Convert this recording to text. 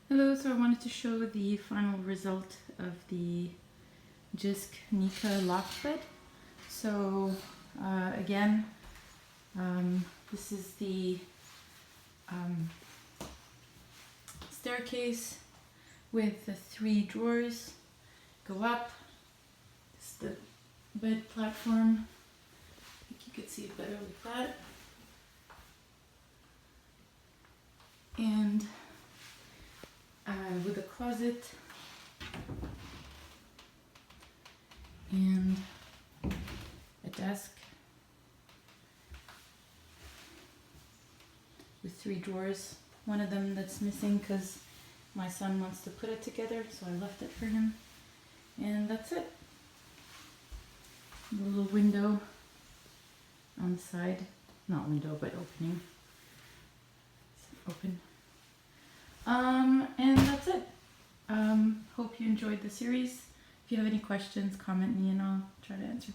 Hello, so I wanted to show the final result of the JYSK NIKA loft bed. So again, this is the staircase with the 3 drawers. Go up. This is the bed platform. I think you could see it better like that. And with a closet and a desk with 3 drawers. One of them that's missing because my son wants to put it together, so I left it for him. And that's it. The little window on the side. Not window, but opening. Open. And that's it. Hope you enjoyed the series. If you have any questions, comment me and I'll try to answer.